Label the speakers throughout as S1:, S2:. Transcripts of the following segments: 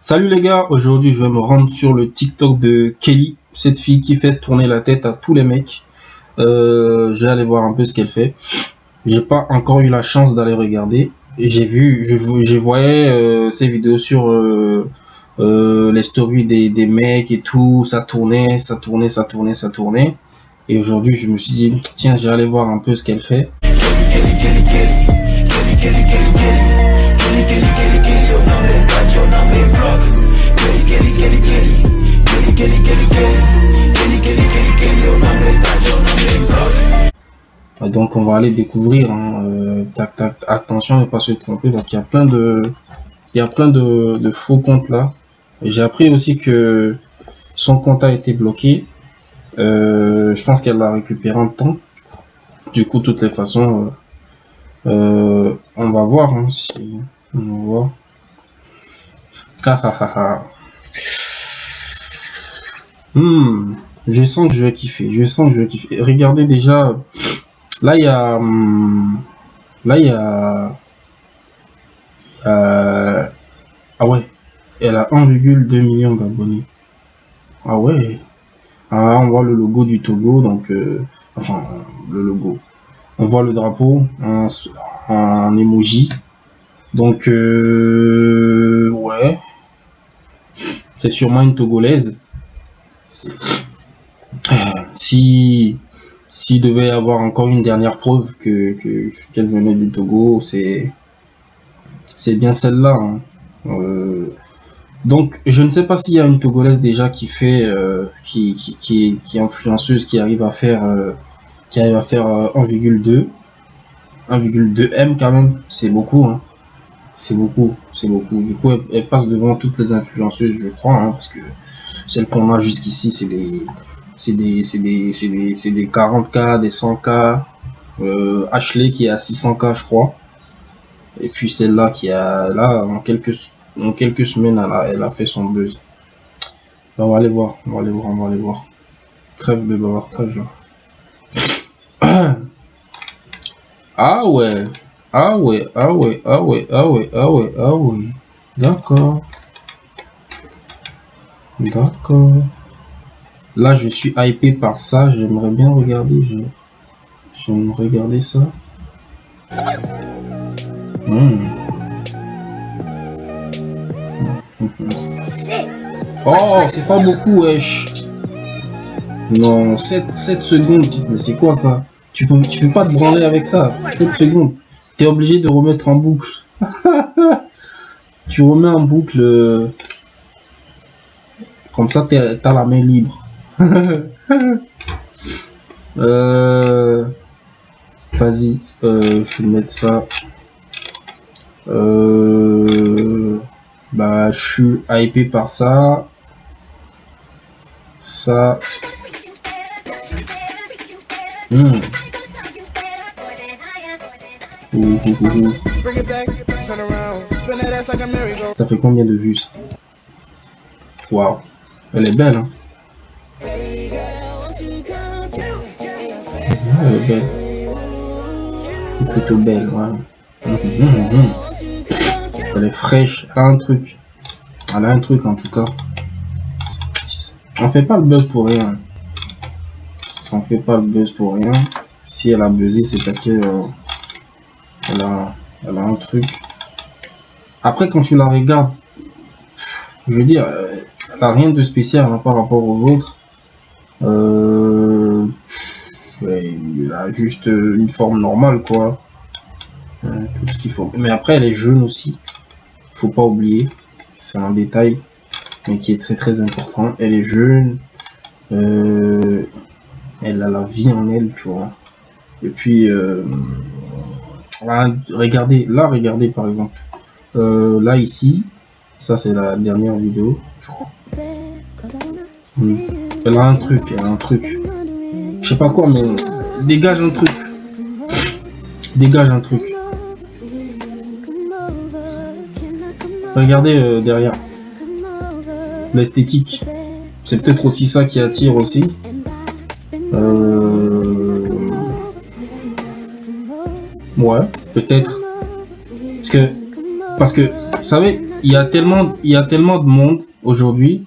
S1: Salut les gars, aujourd'hui je vais me rendre sur le TikTok de Kelly, cette fille qui fait tourner la tête à tous les mecs. Je vais aller voir un peu ce qu'elle fait. J'ai pas encore eu la chance d'aller regarder. Je voyais ses vidéos sur les stories des mecs et tout, ça tournait. Et aujourd'hui je me suis dit, tiens, je vais aller voir un peu ce qu'elle fait. Et donc on va aller découvrir, hein, attention ne pas se tromper parce qu'il y a plein de faux comptes là. J'ai appris aussi que son compte a été bloqué. Je pense qu'elle l'a récupéré en temps. Du coup, de toutes les façons, on va voir, hein, si on va voir. Je sens que je vais kiffer. Regardez déjà. Là, il y a, ah ouais, elle a 1,2 million d'abonnés. Ah ouais. Ah, on voit le logo du Togo, donc, enfin, le logo. On voit le drapeau en emoji. Donc, ouais. C'est sûrement une Togolaise. S'il devait y avoir encore une dernière preuve qu'elle venait du Togo, c'est bien celle-là, hein. Donc je ne sais pas s'il y a une Togolaise déjà qui fait qui est influenceuse, qui arrive à faire 1,2 M quand même. C'est beaucoup, hein. C'est beaucoup. Du coup elle passe devant toutes les influenceuses, je crois, hein, parce que celles qu'on a jusqu'ici c'est des 40K, des 100K, Ashley qui est à 600K je crois, et puis celle-là qui a là en quelques semaines elle a fait son buzz. On va aller voir. Trêve de bavardage là. Ah ouais. D'accord. Là, je suis hypé par ça. J'aimerais bien regarder. J'aime regarder ça. Oh, c'est pas beaucoup, wesh. Non, 7 secondes. Mais c'est quoi ça? Tu peux pas te branler avec ça. 7 secondes. T'es obligé de remettre en boucle. Tu remets en boucle. Comme ça, t'as la main libre. Vas-y, je vais mettre ça. Bah, je suis hypé par ça. Ça. Ça fait combien de vues ça? Waouh, elle est belle, hein. Elle est belle. Elle est plutôt belle, ouais. Elle est fraîche, elle a un truc. En tout cas. On fait pas le buzz pour rien. Si elle a buzzé, c'est parce que elle a un truc. Après, quand tu la regardes, je veux dire, elle a rien de spécial, hein, par rapport aux autres. Elle a juste une forme normale, quoi. Tout ce qu'il faut. Mais après, elle est jeune aussi. Faut pas oublier. C'est un détail, mais qui est très très important. Elle est jeune. Elle a la vie en elle, tu vois. Et puis, regardez par exemple. Là, ici, ça c'est la dernière vidéo, je crois. Elle a un truc. Je sais pas quoi, mais dégage un truc. Regardez derrière. L'esthétique. C'est peut-être aussi ça qui attire aussi. Ouais, peut-être. Parce que Parce que, vous savez, il y a tellement de monde aujourd'hui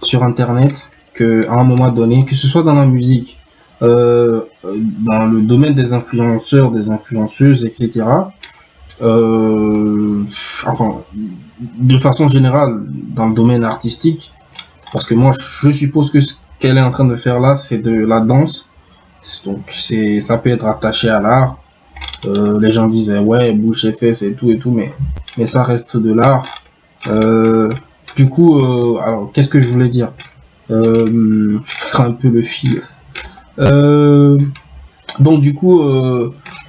S1: sur Internet que à un moment donné, que ce soit dans la musique, dans le domaine des influenceurs, des influenceuses, etc. Enfin, de façon générale, dans le domaine artistique, parce que moi, je suppose que ce qu'elle est en train de faire là, c'est de la danse. Donc, ça peut être attaché à l'art. Les gens disent ouais, bouche et fesses et tout, mais ça reste de l'art. Du coup, alors qu'est-ce que je voulais dire? Je prends un peu le fil. Donc du coup,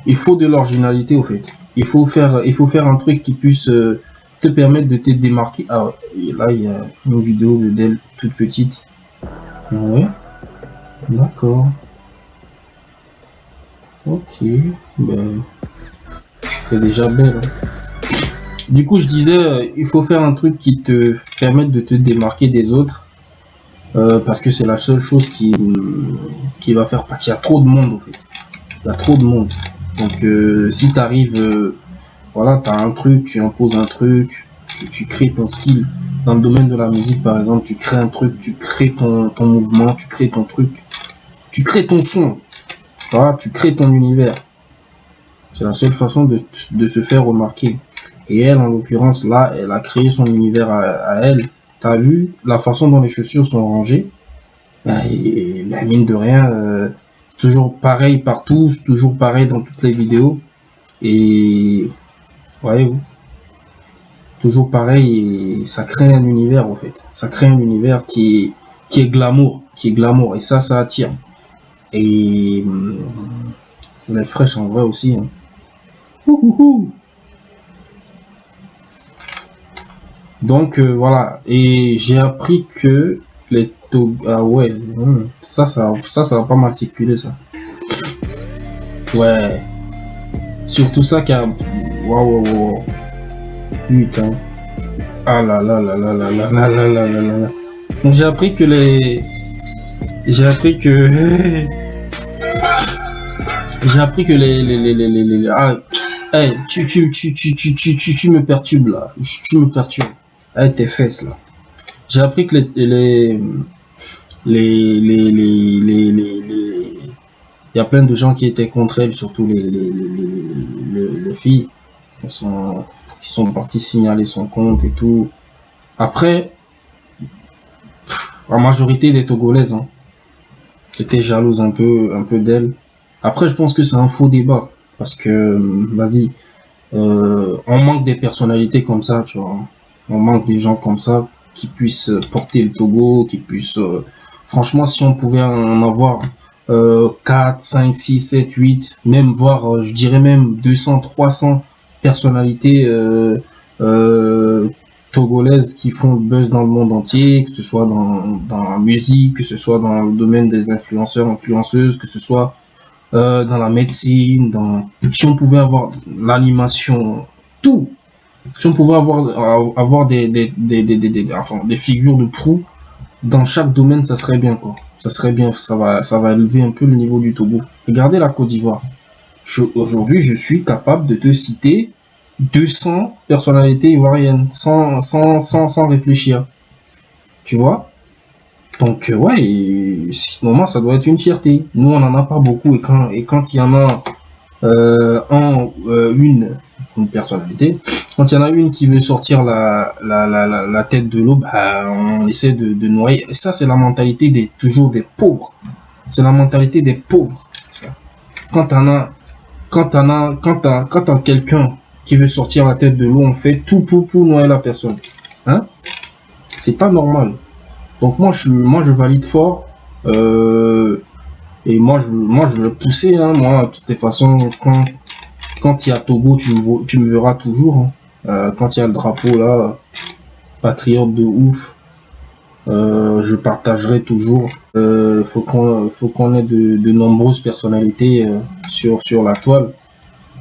S1: il faut de l'originalité au fait. Il faut faire un truc qui puisse te permettre de te démarquer. Ah, et là il y a une vidéo d'elle toute petite. Ouais, d'accord. Ok, ben c'est déjà belle. Hein. Du coup, je disais, il faut faire un truc qui te permette de te démarquer des autres, parce que c'est la seule chose qui va faire partie. Il y a trop de monde, en fait. Il y a trop de monde. Donc, si tu arrives, voilà, tu as un truc, tu imposes un truc, tu crées ton style. Dans le domaine de la musique, par exemple, tu crées un truc, tu crées ton mouvement, tu crées ton truc, tu crées ton son. Voilà, tu crées ton univers. C'est la seule façon de se faire remarquer. Et elle, en l'occurrence, là, elle a créé son univers à elle. T'as vu la façon dont les chaussures sont rangées? Et mine de rien, c'est toujours pareil partout, c'est toujours pareil dans toutes les vidéos. Et voyez-vous, toujours pareil, et ça crée un univers en fait. Ça crée un univers qui est glamour, et ça attire. Et elle est fraîche en vrai aussi. Hein. Donc voilà, et j'ai appris que les ah ouais, ça va pas mal circuler ça. Ouais, surtout ça qui a waouh. Putain. Ah là là là là là là là là là là là. Donc j'ai appris que les ah hey, tu me perturbes là. Tu me perturbes avec tes fesses là. J'ai appris que il y a plein de gens qui étaient contre elle, surtout les filles qui sont parties signaler son compte et tout. Après, la majorité des Togolaises, hein, étaient jalouses un peu d'elle. Après, je pense que c'est un faux débat parce que, vas-y, on manque des personnalités comme ça, tu vois. On manque des gens comme ça qui puissent porter le Togo, qui puissent... franchement, si on pouvait en avoir 4, 5, 6, 7, 8, même voire, je dirais même 200, 300 personnalités togolaises qui font le buzz dans le monde entier, que ce soit dans la musique, que ce soit dans le domaine des influenceurs, influenceuses, que ce soit dans la médecine, si on pouvait avoir l'animation, tout. Si on pouvait avoir des figures de proue dans chaque domaine, ça serait bien, quoi. Ça serait bien, ça va élever un peu le niveau du Togo. Regardez la Côte d'Ivoire. Aujourd'hui, je suis capable de te citer 200 personnalités ivoiriennes sans réfléchir. Tu vois? Donc, ouais, normalement, ça doit être une fierté. Nous, on en a pas beaucoup, et quand il y en a une personnalité, quand il y en a une qui veut sortir la tête de l'eau, bah, on essaie de noyer. Et ça, c'est la mentalité toujours des pauvres. C'est la mentalité des pauvres. Ça. Quand t'as quelqu'un qui veut sortir la tête de l'eau, on fait tout pour noyer la personne. Hein? C'est pas normal. Donc moi je valide fort. Et moi je le poussais, hein, moi, de toutes les façons, quand il y a Togo, tu me verras toujours. Hein. Quand il y a le drapeau là, patriote de ouf, je partagerai toujours. Faut qu'on ait de nombreuses personnalités sur la toile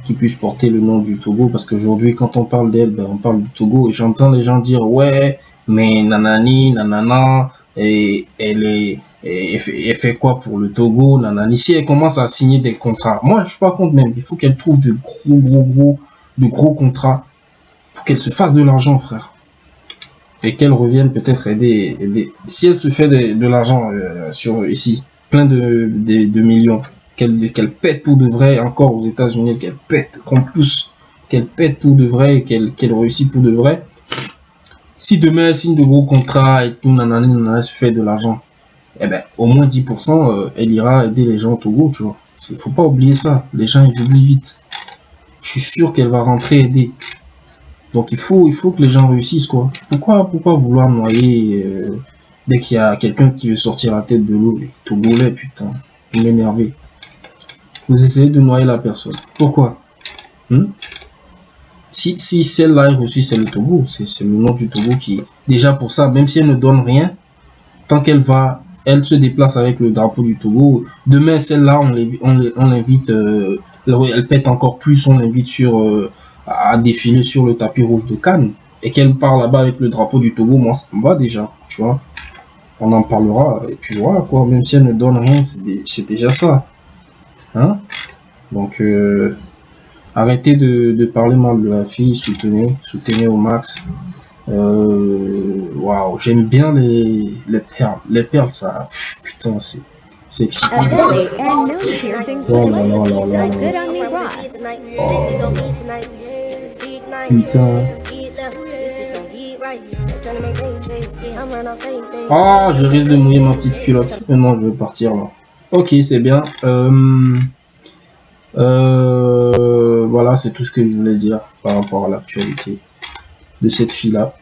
S1: qui puissent porter le nom du Togo, parce qu'aujourd'hui quand on parle d'elle, ben, on parle du Togo, et j'entends les gens dire ouais, mais nanani, nanana, et elle fait quoi pour le Togo, nanani. Si elle commence à signer des contrats, moi je suis pas contre, même il faut qu'elle trouve de gros contrats pour qu'elle se fasse de l'argent, frère. Et qu'elle revienne peut-être aider. Si elle se fait de l'argent sur ici, plein de millions, qu'elle pète pour de vrai, encore aux États-Unis, qu'elle pète, qu'on pousse, qu'elle pète pour de vrai, et qu'elle réussit pour de vrai. Si demain elle signe de gros contrats et tout, nanana, se fait de l'argent, eh ben, au moins 10%, elle ira aider les gens au Togo, tu vois. Il faut pas oublier ça. Les gens, ils oublient vite. Je suis sûr qu'elle va rentrer aider. Donc, il faut que les gens réussissent, quoi. Pourquoi vouloir noyer dès qu'il y a quelqu'un qui veut sortir la tête de l'eau? Les Togolais, putain, vous m'énervez. Vous essayez de noyer la personne. Pourquoi? Si celle-là est reçue, c'est le Togo. C'est le nom du Togo qui... Déjà pour ça, même si elle ne donne rien, tant qu'elle elle se déplace avec le drapeau du Togo. Demain, celle-là, on l'invite, elle pète encore plus, on l'invite à défiler sur le tapis rouge de Cannes. Et qu'elle part là-bas avec le drapeau du Togo, moi, ça me va déjà, tu vois. On en parlera, et puis voilà, quoi. Même si elle ne donne rien, c'est déjà ça. Hein? Donc, arrêtez de parler mal de la fille, soutenez au max. Waouh, j'aime bien les perles. Les perles, ça, putain, c'est excitant. Oh là là là là là. Oh. Putain. Ah, je risque de mouiller ma petite culotte. Maintenant, je vais partir là. Ok, c'est bien. Voilà, c'est tout ce que je voulais dire par rapport à l'actualité de cette fille-là.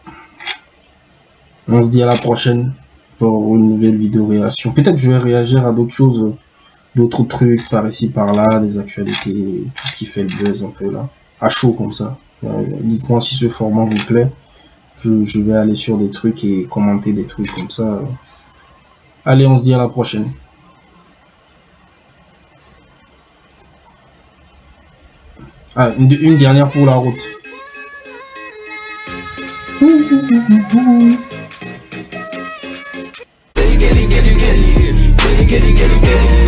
S1: On se dit à la prochaine pour une nouvelle vidéo réaction. Peut-être que je vais réagir à d'autres choses, d'autres trucs par ici, par là, des actualités, tout ce qui fait le buzz un peu là, à chaud comme ça. Dites-moi si ce format vous plaît. Je vais aller sur des trucs et commenter des trucs comme ça. Allez, on se dit à la prochaine. Ah, une dernière pour la route. Get it.